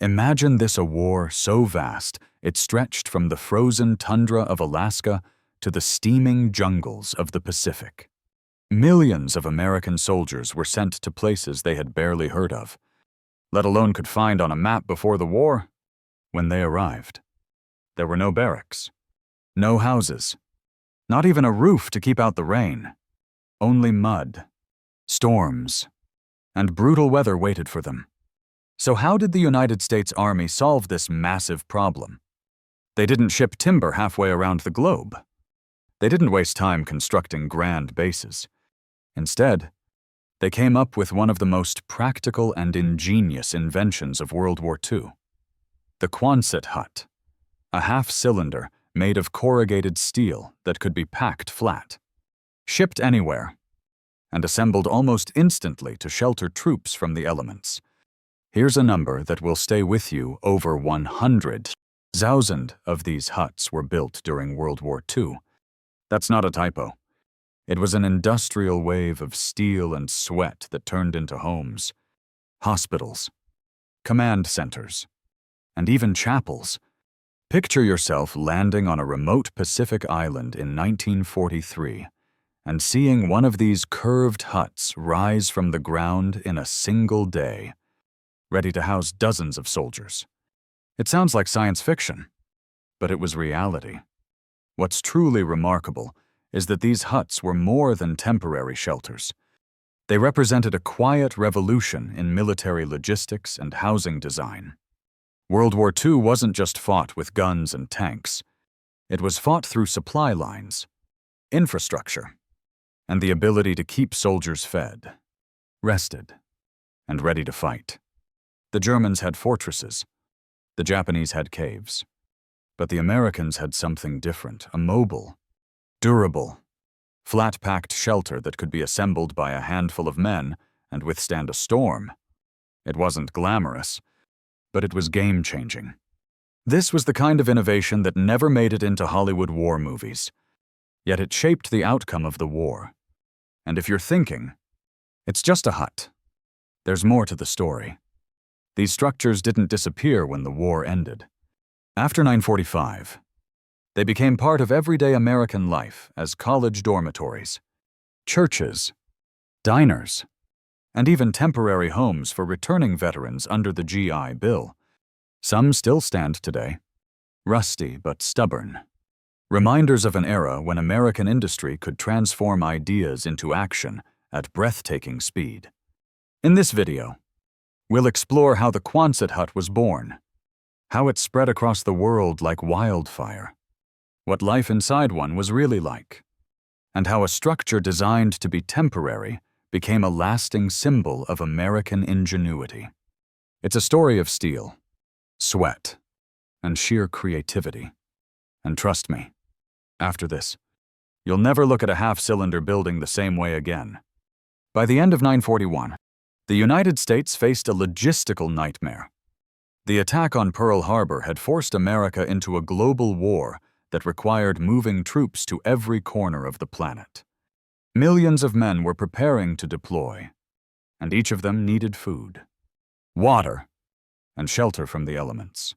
Imagine this: a war so vast it stretched from the frozen tundra of Alaska to the steaming jungles of the Pacific. Millions of American soldiers were sent to places they had barely heard of, let alone could find on a map before the war. When they arrived, there were no barracks, no houses, not even a roof to keep out the rain. Only mud, storms, and brutal weather waited for them. So how did the United States Army solve this massive problem? They didn't ship timber halfway around the globe. They didn't waste time constructing grand bases. Instead, they came up with one of the most practical and ingenious inventions of World War II: the Quonset hut, a half-cylinder made of corrugated steel that could be packed flat, shipped anywhere, and assembled almost instantly to shelter troops from the elements. Here's a number that will stay with you: over 100,000 of these huts were built during World War II. That's not a typo. It was an industrial wave of steel and sweat that turned into homes, hospitals, command centers, and even chapels. Picture yourself landing on a remote Pacific island in 1943 and seeing one of these curved huts rise from the ground in a single day, ready to house dozens of soldiers. It sounds like science fiction, but it was reality. What's truly remarkable is that these huts were more than temporary shelters. They represented a quiet revolution in military logistics and housing design. World War II wasn't just fought with guns and tanks. It was fought through supply lines, infrastructure, and the ability to keep soldiers fed, rested, and ready to fight. The Germans had fortresses. The Japanese had caves. But the Americans had something different: a mobile, durable, flat-packed shelter that could be assembled by a handful of men and withstand a storm. It wasn't glamorous, but it was game-changing. This was the kind of innovation that never made it into Hollywood war movies. Yet it shaped the outcome of the war. And if you're thinking, it's just a hut, there's more to the story. These structures didn't disappear when the war ended. After 1945, they became part of everyday American life as college dormitories, churches, diners, and even temporary homes for returning veterans under the GI Bill. Some still stand today, rusty but stubborn, reminders of an era when American industry could transform ideas into action at breathtaking speed. In this video, we'll explore how the Quonset hut was born, how it spread across the world like wildfire, what life inside one was really like, and how a structure designed to be temporary became a lasting symbol of American ingenuity. It's a story of steel, sweat, and sheer creativity. And trust me, after this, you'll never look at a half-cylinder building the same way again. By the end of 1941, the United States faced a logistical nightmare. The attack on Pearl Harbor had forced America into a global war that required moving troops to every corner of the planet. Millions of men were preparing to deploy, and each of them needed food, water, and shelter from the elements.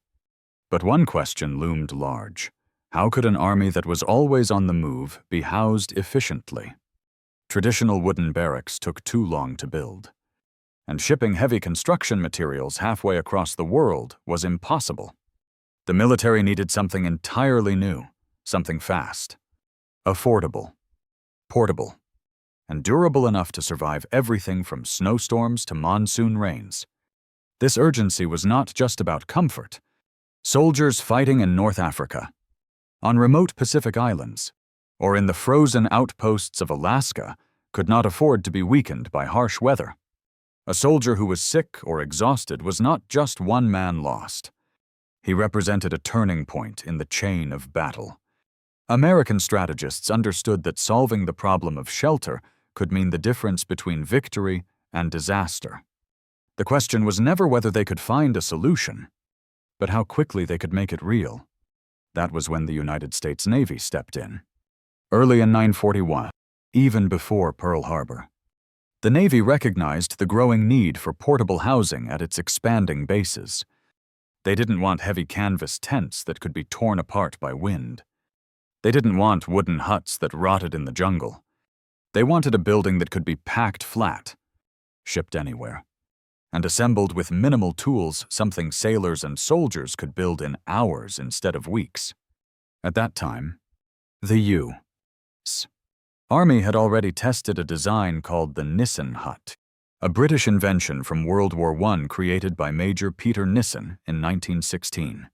But one question loomed large: how could an army that was always on the move be housed efficiently? Traditional wooden barracks took too long to build, and shipping heavy construction materials halfway across the world was impossible. The military needed something entirely new, something fast, affordable, portable, and durable enough to survive everything from snowstorms to monsoon rains. This urgency was not just about comfort. Soldiers fighting in North Africa, on remote Pacific islands, or in the frozen outposts of Alaska could not afford to be weakened by harsh weather. A soldier who was sick or exhausted was not just one man lost. He represented a turning point in the chain of battle. American strategists understood that solving the problem of shelter could mean the difference between victory and disaster. The question was never whether they could find a solution, but how quickly they could make it real. That was when the United States Navy stepped in. Early in 1941, even before Pearl Harbor, the Navy recognized the growing need for portable housing at its expanding bases. They didn't want heavy canvas tents that could be torn apart by wind. They didn't want wooden huts that rotted in the jungle. They wanted a building that could be packed flat, shipped anywhere, and assembled with minimal tools, something sailors and soldiers could build in hours instead of weeks. At that time, the U.S. Army had already tested a design called the Nissen hut, a British invention from World War I created by Major Peter Nissen in 1916.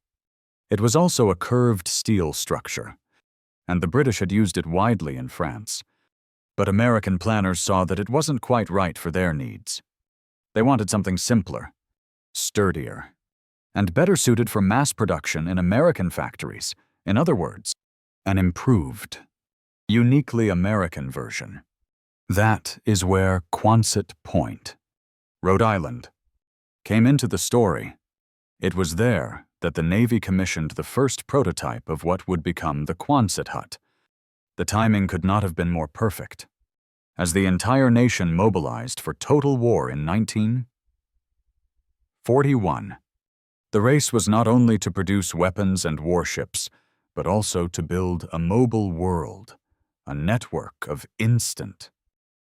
It was also a curved steel structure, and the British had used it widely in France. But American planners saw that it wasn't quite right for their needs. They wanted something simpler, sturdier, and better suited for mass production in American factories. In other words, an improved, uniquely American version. That is where Quonset Point, Rhode Island, came into the story. It was there that the Navy commissioned the first prototype of what would become the Quonset hut. The timing could not have been more perfect, as the entire nation mobilized for total war in 1941. The race was not only to produce weapons and warships, but also to build a mobile world, a network of instant,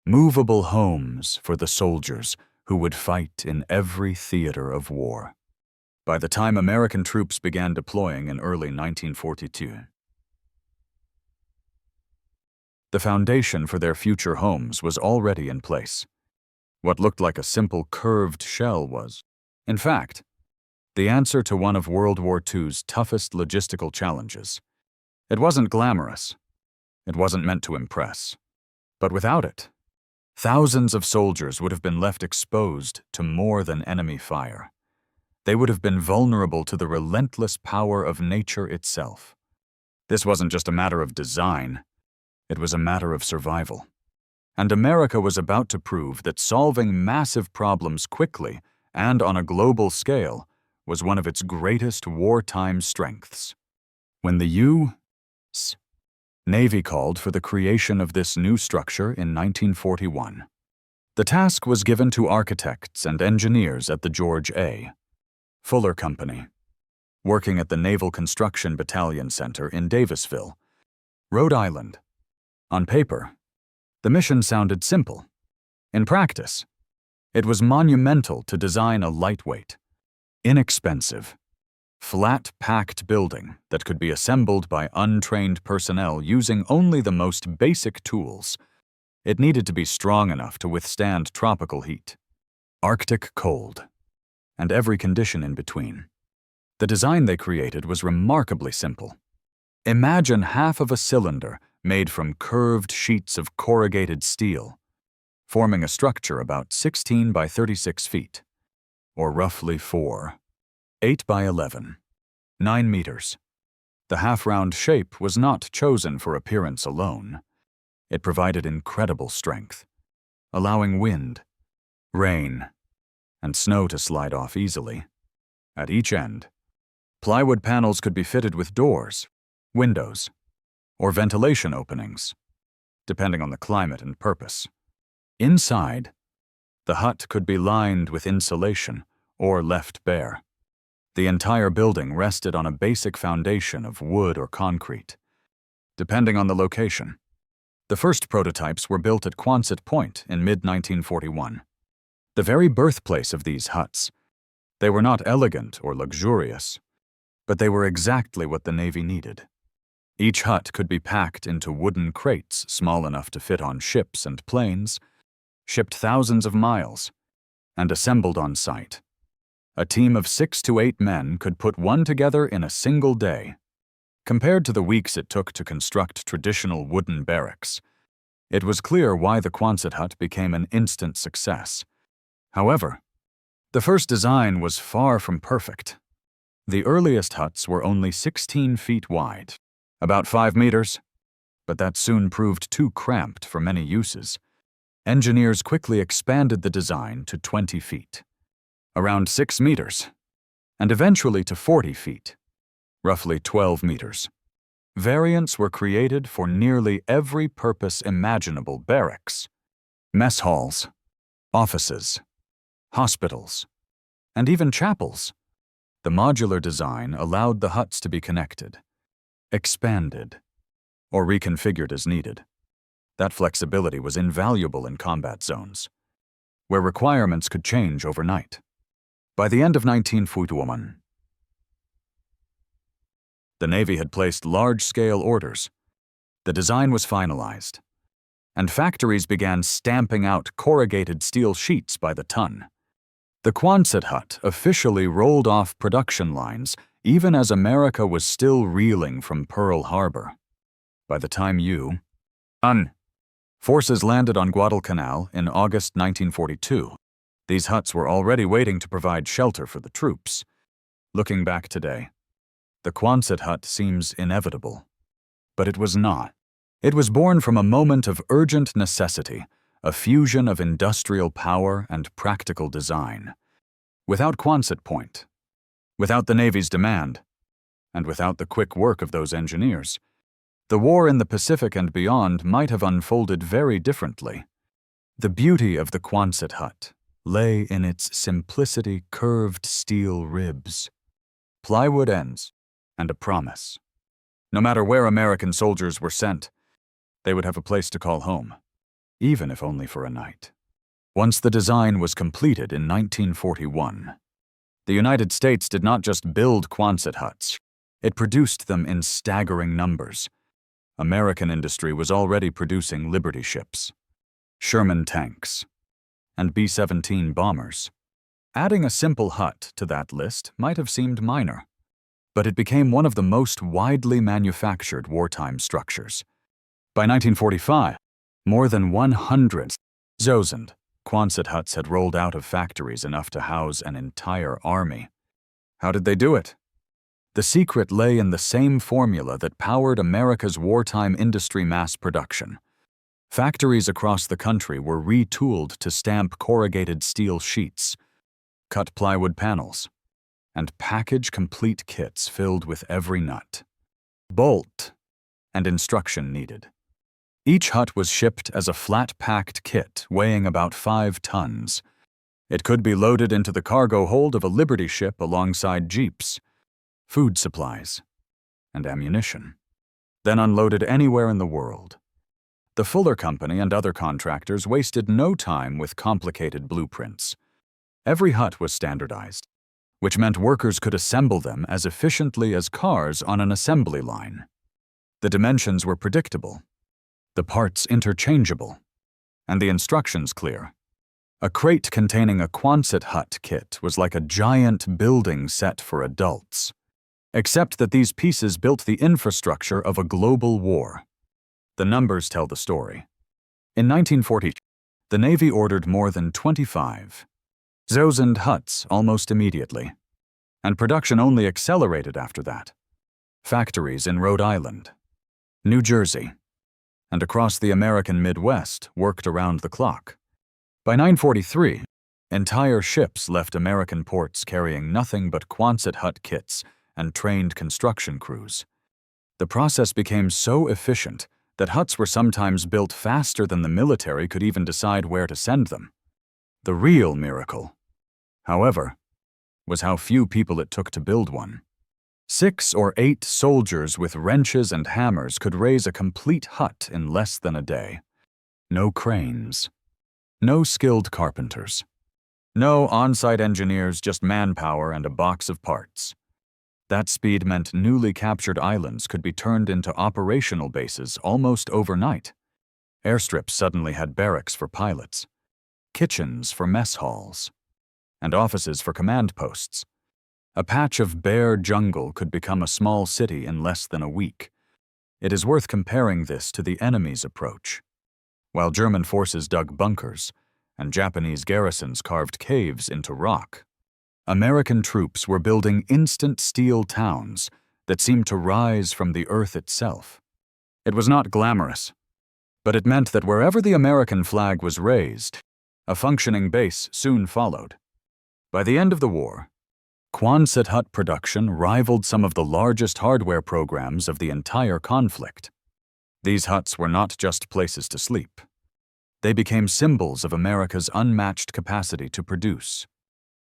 movable homes for the soldiers who would fight in every theater of war. By the time American troops began deploying in early 1942, the foundation for their future homes was already in place. What looked like a simple curved shell was, in fact, the answer to one of World War II's toughest logistical challenges. It wasn't glamorous. It wasn't meant to impress. But without it, thousands of soldiers would have been left exposed to more than enemy fire. They would have been vulnerable to the relentless power of nature itself. This wasn't just a matter of design. It was a matter of survival. And America was about to prove that solving massive problems quickly and on a global scale was one of its greatest wartime strengths. When the U.S. Navy called for the creation of this new structure in 1941, the task was given to architects and engineers at the George A. Fuller Company, working at the Naval Construction Battalion Center in Davisville, Rhode Island. On paper, the mission sounded simple. In practice, it was monumental to design a lightweight, inexpensive, flat-packed building that could be assembled by untrained personnel using only the most basic tools. It needed to be strong enough to withstand tropical heat, Arctic cold, and every condition in between. The design they created was remarkably simple. Imagine half of a cylinder made from curved sheets of corrugated steel, forming a structure about 16 by 36 feet, or roughly 8 by 11, 9 meters. The half-round shape was not chosen for appearance alone. It provided incredible strength, allowing wind, rain, and snow to slide off easily. At each end, plywood panels could be fitted with doors, windows, or ventilation openings, depending on the climate and purpose. Inside, the hut could be lined with insulation or left bare. The entire building rested on a basic foundation of wood or concrete, depending on the location. The first prototypes were built at Quonset Point in mid-1941, the very birthplace of these huts. They were not elegant or luxurious, but they were exactly what the Navy needed. Each hut could be packed into wooden crates small enough to fit on ships and planes, shipped thousands of miles, and assembled on site. A team of 6 to 8 men could put one together in a single day. Compared to the weeks it took to construct traditional wooden barracks, it was clear why the Quonset hut became an instant success. However, the first design was far from perfect. The earliest huts were only 16 feet wide, about 5 meters, but that soon proved too cramped for many uses. Engineers quickly expanded the design to 20 feet, around 6 meters, and eventually to 40 feet, roughly 12 meters. Variants were created for nearly every purpose imaginable: barracks, mess halls, offices, hospitals, and even chapels. The modular design allowed the huts to be connected, expanded, or reconfigured as needed. That flexibility was invaluable in combat zones, where requirements could change overnight. By the end of 1941, the Navy had placed large-scale orders. The design was finalized, and factories began stamping out corrugated steel sheets by the ton. The Quonset hut officially rolled off production lines even as America was still reeling from Pearl Harbor. By the time forces landed on Guadalcanal in August 1942, these huts were already waiting to provide shelter for the troops. Looking back today, the Quonset hut seems inevitable. But it was not. It was born from a moment of urgent necessity, a fusion of industrial power and practical design. Without Quonset Point, without the Navy's demand, and without the quick work of those engineers, the war in the Pacific and beyond might have unfolded very differently. The beauty of the Quonset hut lay in its simplicity: curved steel ribs, plywood ends, and a promise. No matter where American soldiers were sent, they would have a place to call home, even if only for a night. Once the design was completed in 1941, the United States did not just build Quonset huts, it produced them in staggering numbers. American industry was already producing Liberty ships, Sherman tanks, and B-17 bombers. Adding a simple hut to that list might have seemed minor, but it became one of the most widely manufactured wartime structures. By 1945, more than 100,000 Quonset huts had rolled out of factories, enough to house an entire army. How did they do it? The secret lay in the same formula that powered America's wartime industry: mass production. Factories across the country were retooled to stamp corrugated steel sheets, cut plywood panels, and package complete kits filled with every nut, bolt, and instruction needed. Each hut was shipped as a flat-packed kit weighing about 5 tons. It could be loaded into the cargo hold of a Liberty ship alongside jeeps, food supplies, and ammunition, then unloaded anywhere in the world. The Fuller Company and other contractors wasted no time with complicated blueprints. Every hut was standardized, which meant workers could assemble them as efficiently as cars on an assembly line. The dimensions were predictable, the parts interchangeable, and the instructions clear. A crate containing a Quonset hut kit was like a giant building set for adults, except that these pieces built the infrastructure of a global war. The numbers tell the story. In 1940, the Navy ordered more than 25,000 huts almost immediately, and production only accelerated after that. Factories in Rhode Island, New Jersey, and across the American Midwest worked around the clock. By 1943, entire ships left American ports carrying nothing but Quonset hut kits and trained construction crews. The process became so efficient that huts were sometimes built faster than the military could even decide where to send them. The real miracle, however, was how few people it took to build one. 6 or 8 soldiers with wrenches and hammers could raise a complete hut in less than a day. No cranes, no skilled carpenters, no on-site engineers, just manpower and a box of parts. That speed meant newly captured islands could be turned into operational bases almost overnight. Airstrips suddenly had barracks for pilots, kitchens for mess halls, and offices for command posts. A patch of bare jungle could become a small city in less than a week. It is worth comparing this to the enemy's approach. While German forces dug bunkers and Japanese garrisons carved caves into rock, American troops were building instant steel towns that seemed to rise from the earth itself. It was not glamorous, but it meant that wherever the American flag was raised, a functioning base soon followed. By the end of the war, Quonset hut production rivaled some of the largest hardware programs of the entire conflict. These huts were not just places to sleep. They became symbols of America's unmatched capacity to produce,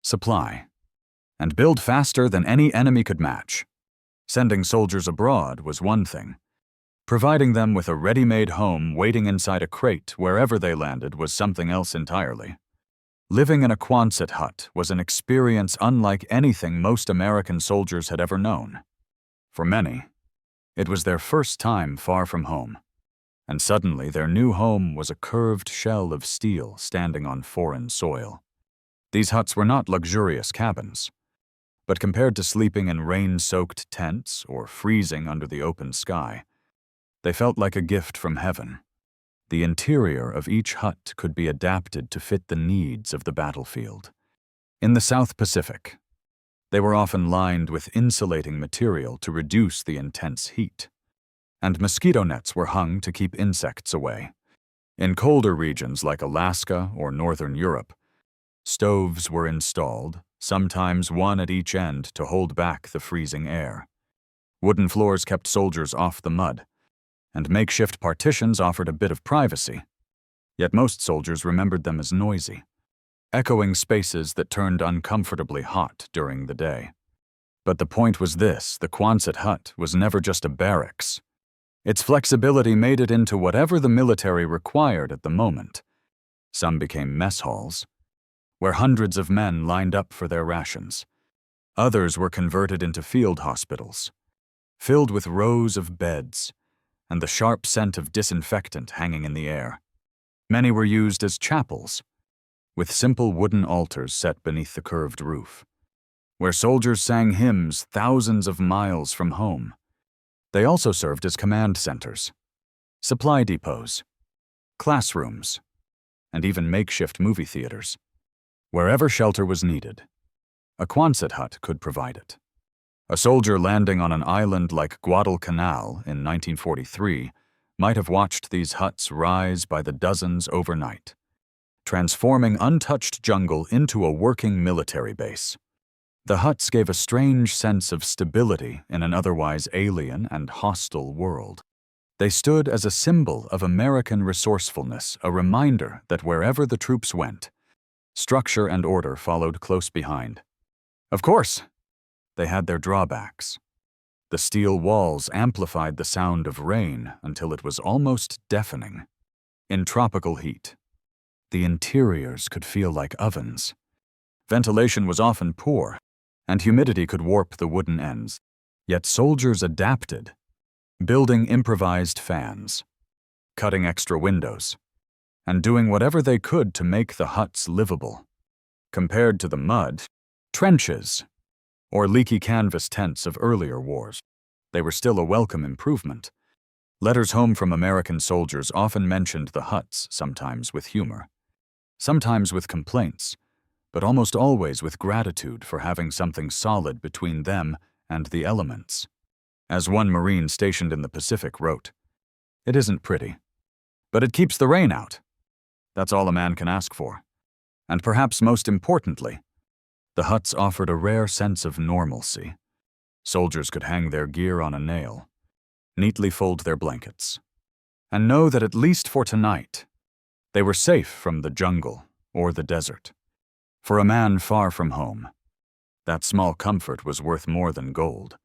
supply, and build faster than any enemy could match. Sending soldiers abroad was one thing. Providing them with a ready-made home waiting inside a crate wherever they landed was something else entirely. Living in a Quonset hut was an experience unlike anything most American soldiers had ever known. For many, it was their first time far from home, and suddenly their new home was a curved shell of steel standing on foreign soil. These huts were not luxurious cabins, but compared to sleeping in rain-soaked tents or freezing under the open sky, they felt like a gift from heaven. The interior of each hut could be adapted to fit the needs of the battlefield. In the South Pacific, they were often lined with insulating material to reduce the intense heat, and mosquito nets were hung to keep insects away. In colder regions like Alaska or Northern Europe, stoves were installed, sometimes one at each end to hold back the freezing air. Wooden floors kept soldiers off the mud, and makeshift partitions offered a bit of privacy. Yet most soldiers remembered them as noisy, echoing spaces that turned uncomfortably hot during the day. But the point was this: the Quonset hut was never just a barracks. Its flexibility made it into whatever the military required at the moment. Some became mess halls, where hundreds of men lined up for their rations. Others were converted into field hospitals, filled with rows of beds and the sharp scent of disinfectant hanging in the air. Many were used as chapels, with simple wooden altars set beneath the curved roof, where soldiers sang hymns thousands of miles from home. They also served as command centers, supply depots, classrooms, and even makeshift movie theaters. Wherever shelter was needed, a Quonset hut could provide it. A soldier landing on an island like Guadalcanal in 1943 might have watched these huts rise by the dozens overnight, transforming untouched jungle into a working military base. The huts gave a strange sense of stability in an otherwise alien and hostile world. They stood as a symbol of American resourcefulness, a reminder that wherever the troops went, structure and order followed close behind. Of course, they had their drawbacks. The steel walls amplified the sound of rain until it was almost deafening. In tropical heat, the interiors could feel like ovens. Ventilation was often poor, and humidity could warp the wooden ends. Yet soldiers adapted, building improvised fans, cutting extra windows, and doing whatever they could to make the huts livable. Compared to the mud, trenches, or leaky canvas tents of earlier wars, they were still a welcome improvement. Letters home from American soldiers often mentioned the huts, sometimes with humor, sometimes with complaints, but almost always with gratitude for having something solid between them and the elements. As one Marine stationed in the Pacific wrote, "It isn't pretty, but it keeps the rain out. That's all a man can ask for." And perhaps most importantly, the huts offered a rare sense of normalcy. Soldiers could hang their gear on a nail, neatly fold their blankets, and know that at least for tonight, they were safe from the jungle or the desert. For a man far from home, that small comfort was worth more than gold.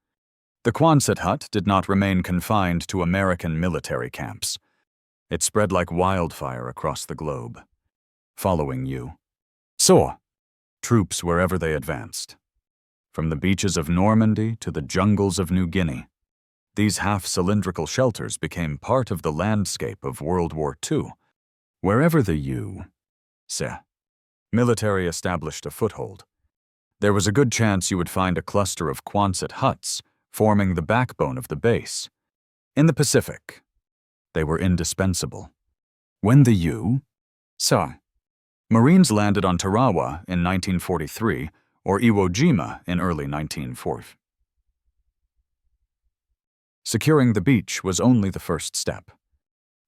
The Quonset hut did not remain confined to American military camps. It spread like wildfire across the globe, following you. So, troops wherever they advanced. From the beaches of Normandy to the jungles of New Guinea, these half-cylindrical shelters became part of the landscape of World War II. Wherever the U.S. military established a foothold, there was a good chance you would find a cluster of Quonset huts forming the backbone of the base. In the Pacific, they were indispensable. When the U.S. Marines landed on Tarawa in 1943 or Iwo Jima in early 1940. Securing the beach was only the first step.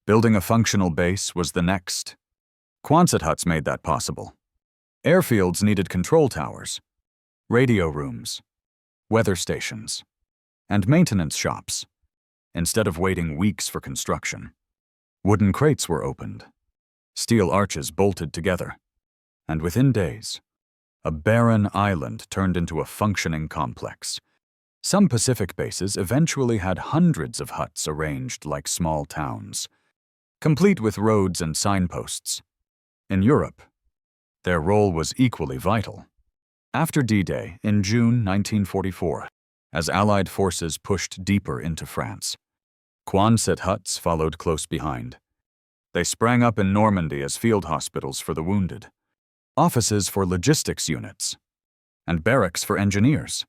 Building a functional base was the next. Quonset huts made that possible. Airfields needed control towers, radio rooms, weather stations, and maintenance shops. Instead of waiting weeks for construction, wooden crates were opened, steel arches bolted together, and within days, A barren island turned into a functioning complex. Some Pacific bases eventually had hundreds of huts arranged like small towns, complete with roads and signposts. In Europe, their role was equally vital. After D-Day in June 1944, as Allied forces pushed deeper into France, Quonset huts followed close behind. They sprang up in Normandy as field hospitals for the wounded, offices for logistics units, and barracks for engineers.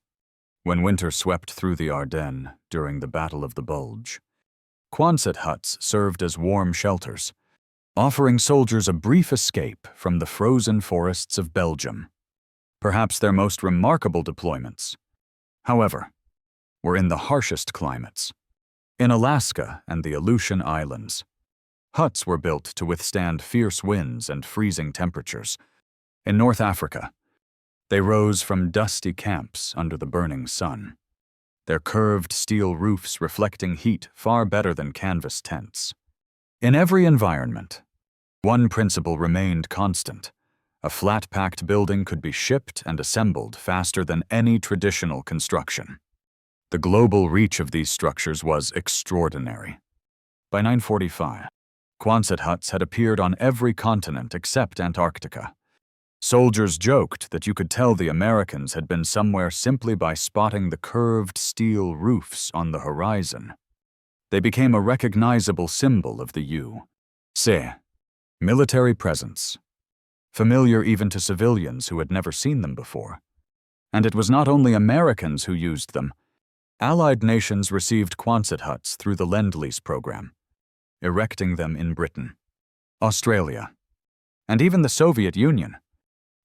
When winter swept through the Ardennes during the Battle of the Bulge, Quonset huts served as warm shelters, offering soldiers a brief escape from the frozen forests of Belgium. Perhaps their most remarkable deployments, however, were in the harshest climates. In Alaska and the Aleutian Islands, huts were built to withstand fierce winds and freezing temperatures. In North Africa, they rose from dusty camps under the burning sun, their curved steel roofs reflecting heat far better than canvas tents. In every environment, one principle remained constant. A flat-packed building could be shipped and assembled faster than any traditional construction. The global reach of these structures was extraordinary. By 945, Quonset huts had appeared on every continent except Antarctica. Soldiers joked that you could tell the Americans had been somewhere simply by spotting the curved steel roofs on the horizon. They became a recognizable symbol of the U.S. military presence, familiar even to civilians who had never seen them before. And it was not only Americans who used them. Allied nations received Quonset huts through the Lend-Lease program, erecting them in Britain, Australia, and even the Soviet Union.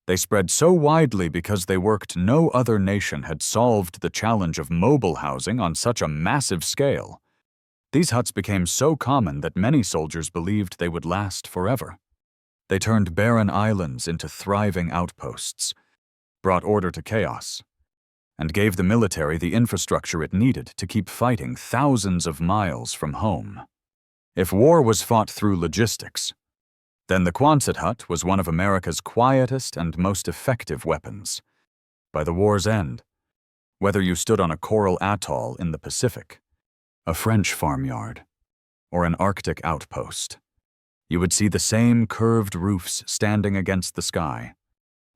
They spread so widely because they worked no other nation had solved the challenge of mobile housing on such a massive scale. These huts became so common that many soldiers believed they would last forever. They turned barren islands into thriving outposts, brought order to chaos, and gave the military the infrastructure it needed to keep fighting thousands of miles from home. If war was fought through logistics, then the Quonset hut was one of America's quietest and most effective weapons. By the war's end, whether you stood on a coral atoll in the Pacific, a French farmyard, or an Arctic outpost, you would see the same curved roofs standing against the sky.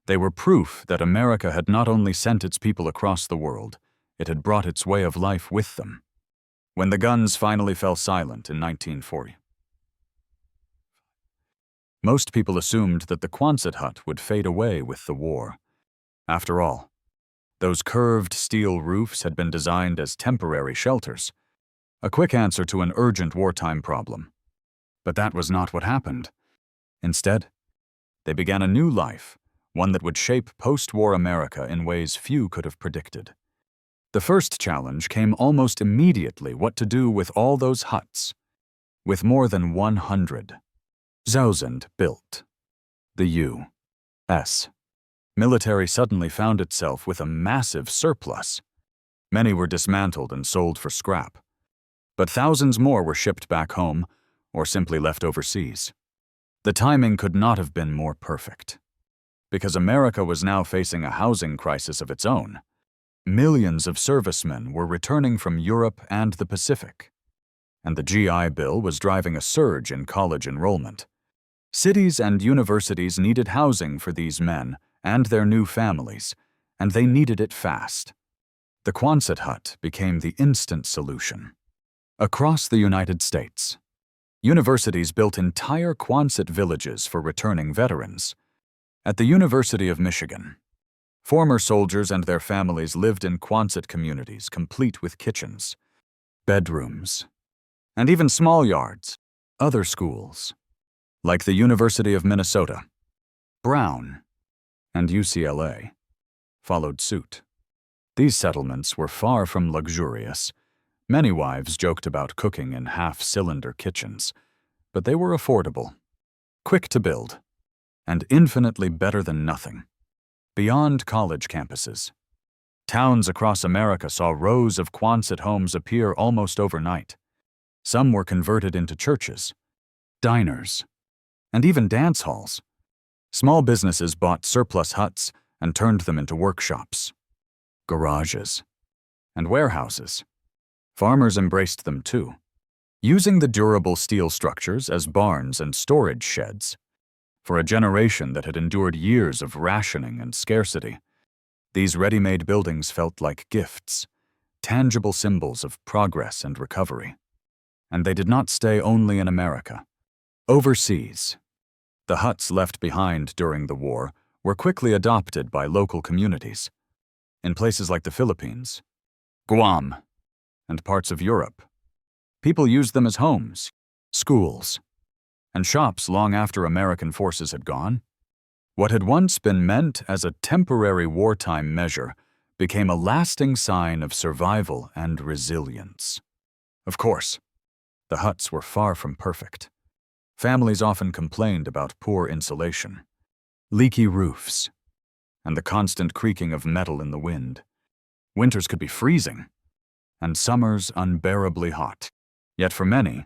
They were proof that America had not only sent its people across the world, it had brought its way of life with them. When the guns finally fell silent in 1940, most people assumed that the Quonset hut would fade away with the war. After all, those curved steel roofs had been designed as temporary shelters, a quick answer to an urgent wartime problem. But that was not what happened. Instead, they began a new life, one that would shape post-war America in ways few could have predicted. The first challenge came almost immediately: what to do with all those huts. With more than 100,000 built, the U.S. military suddenly found itself with a massive surplus. Many were dismantled and sold for scrap, but thousands more were shipped back home or simply left overseas. The timing could not have been more perfect, because America was now facing a housing crisis of its own. Millions of servicemen were returning from Europe and the Pacific, and the GI Bill was driving a surge in college enrollment. Cities and universities needed housing for these men and their new families, and they needed it fast. The Quonset hut became the instant solution. Across the United States, universities built entire Quonset villages for returning veterans. At the University of Michigan, former soldiers and their families lived in Quonset communities complete with kitchens, bedrooms, and even small yards. Other schools, like the University of Minnesota, Brown, and UCLA, followed suit. These settlements were far from luxurious. Many wives joked about cooking in half-cylinder kitchens, but they were affordable, quick to build, and infinitely better than nothing. Beyond college campuses, towns across America saw rows of Quonset homes appear almost overnight. Some were converted into churches, diners, and even dance halls. Small businesses bought surplus huts and turned them into workshops, garages, and warehouses. Farmers embraced them too, using the durable steel structures as barns and storage sheds. For a generation that had endured years of rationing and scarcity, these ready-made buildings felt like gifts, tangible symbols of progress and recovery. And they did not stay only in America. Overseas, the huts left behind during the war were quickly adopted by local communities. In places like the Philippines, Guam, and parts of Europe, people used them as homes, schools, and shops long after American forces had gone. What had once been meant as a temporary wartime measure became a lasting sign of survival and resilience. Of course, the huts were far from perfect. Families often complained about poor insulation, leaky roofs, and the constant creaking of metal in the wind. Winters could be freezing, and summers unbearably hot. Yet for many,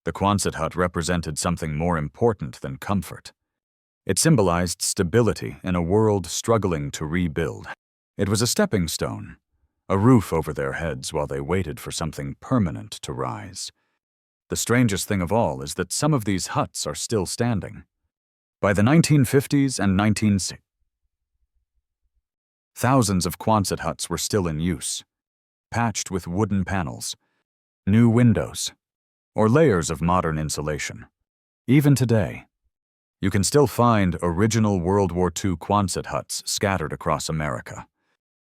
the Quonset hut represented something more important than comfort. It symbolized stability in a world struggling to rebuild. It was a stepping stone, a roof over their heads while they waited for something permanent to rise. The strangest thing of all is that some of these huts are still standing. By the 1950s and 1960s, thousands of Quonset huts were still in use, patched with wooden panels, new windows, or layers of modern insulation. Even today, you can still find original World War II Quonset huts scattered across America.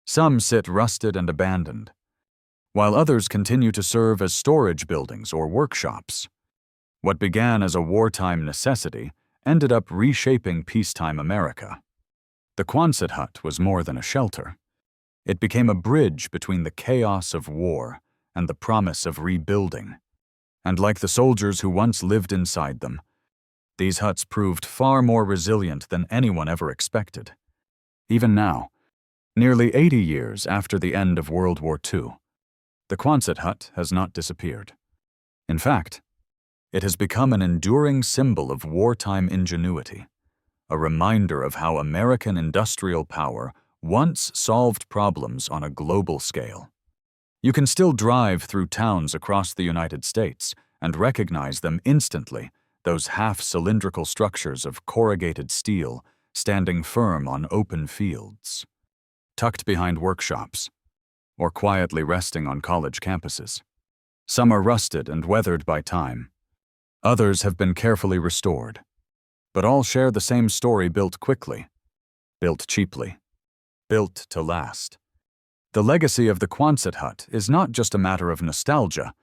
Some sit rusted and abandoned, while others continue to serve as storage buildings or workshops. What began as a wartime necessity ended up reshaping peacetime America. The Quonset hut was more than a shelter. It became a bridge between the chaos of war and the promise of rebuilding. And like the soldiers who once lived inside them, these huts proved far more resilient than anyone ever expected. Even now, nearly 80 years after the end of World War II, the Quonset hut has not disappeared. In fact, it has become an enduring symbol of wartime ingenuity, a reminder of how American industrial power once solved problems on a global scale. You can still drive through towns across the United States and recognize them instantly, those half-cylindrical structures of corrugated steel standing firm on open fields, tucked behind workshops, or quietly resting on college campuses. Some are rusted and weathered by time. Others have been carefully restored. But all share the same story: built quickly, built cheaply, built to last. The legacy of the Quonset hut is not just a matter of nostalgia.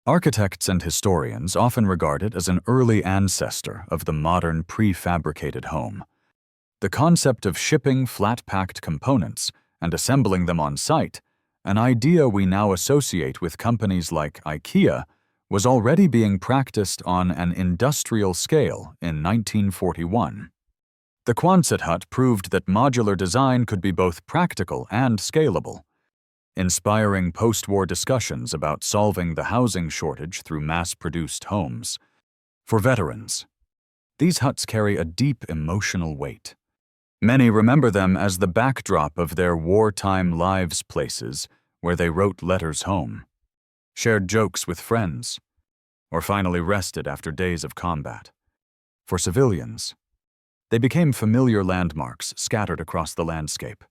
Architects and historians often regard it as an early ancestor of the modern prefabricated home. The concept of shipping flat-packed components and assembling them on site, an idea we now associate with companies like IKEA, was already being practiced on an industrial scale in 1941. The Quonset hut proved that modular design could be both practical and scalable, inspiring post-war discussions about solving the housing shortage through mass-produced homes. For veterans, these huts carry a deep emotional weight. Many remember them as the backdrop of their wartime lives, places where they wrote letters home, shared jokes with friends, or finally rested after days of combat. For civilians, they became familiar landmarks scattered across the landscape,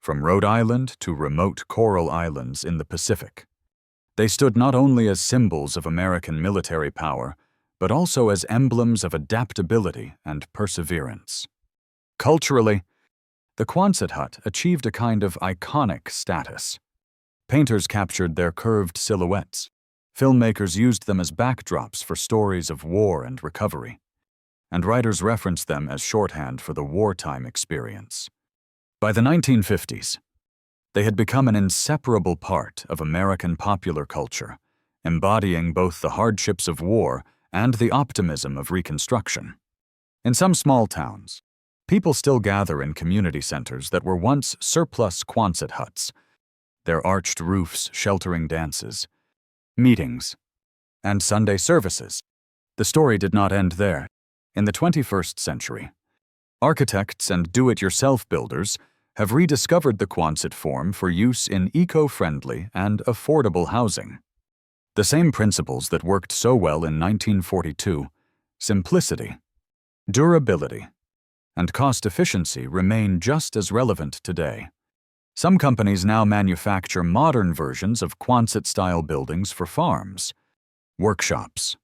from Rhode Island to remote coral islands in the Pacific. They stood not only as symbols of American military power, but also as emblems of adaptability and perseverance. Culturally, the Quonset hut achieved a kind of iconic status. Painters captured their curved silhouettes. Filmmakers used them as backdrops for stories of war and recovery, and writers referenced them as shorthand for the wartime experience. By the 1950s, they had become an inseparable part of American popular culture, embodying both the hardships of war and the optimism of Reconstruction. In some small towns, people still gather in community centers that were once surplus Quonset huts, their arched roofs sheltering dances, meetings, and Sunday services. The story did not end there. In the 21st century, Architects and do-it-yourself builders have rediscovered the Quonset form for use in eco-friendly and affordable housing. The same principles that worked so well in 1942, simplicity, durability, and cost efficiency remain just as relevant today. Some companies now manufacture modern versions of Quonset-style buildings for farms, workshops,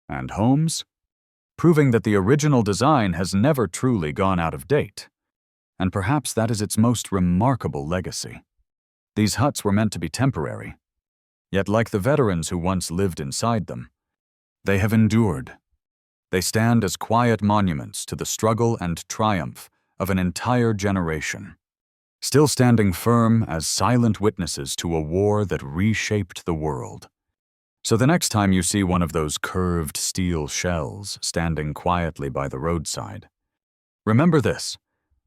and homes, proving that the original design has never truly gone out of date. And perhaps that is its most remarkable legacy. These huts were meant to be temporary, yet like the veterans who once lived inside them, they have endured. They stand as quiet monuments to the struggle and triumph of an entire generation, still standing firm as silent witnesses to a war that reshaped the world. So the next time you see one of those curved steel shells standing quietly by the roadside, remember this: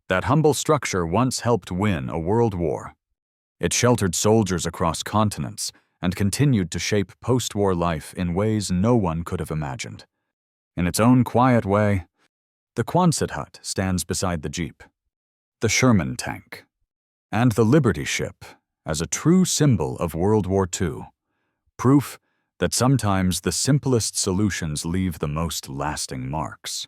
that humble structure once helped win a world war. It sheltered soldiers across continents and continued to shape post-war life in ways no one could have imagined. In its own quiet way, the Quonset hut stands beside the Jeep, the Sherman tank, and the Liberty ship as a true symbol of World War II, proof that sometimes the simplest solutions leave the most lasting marks.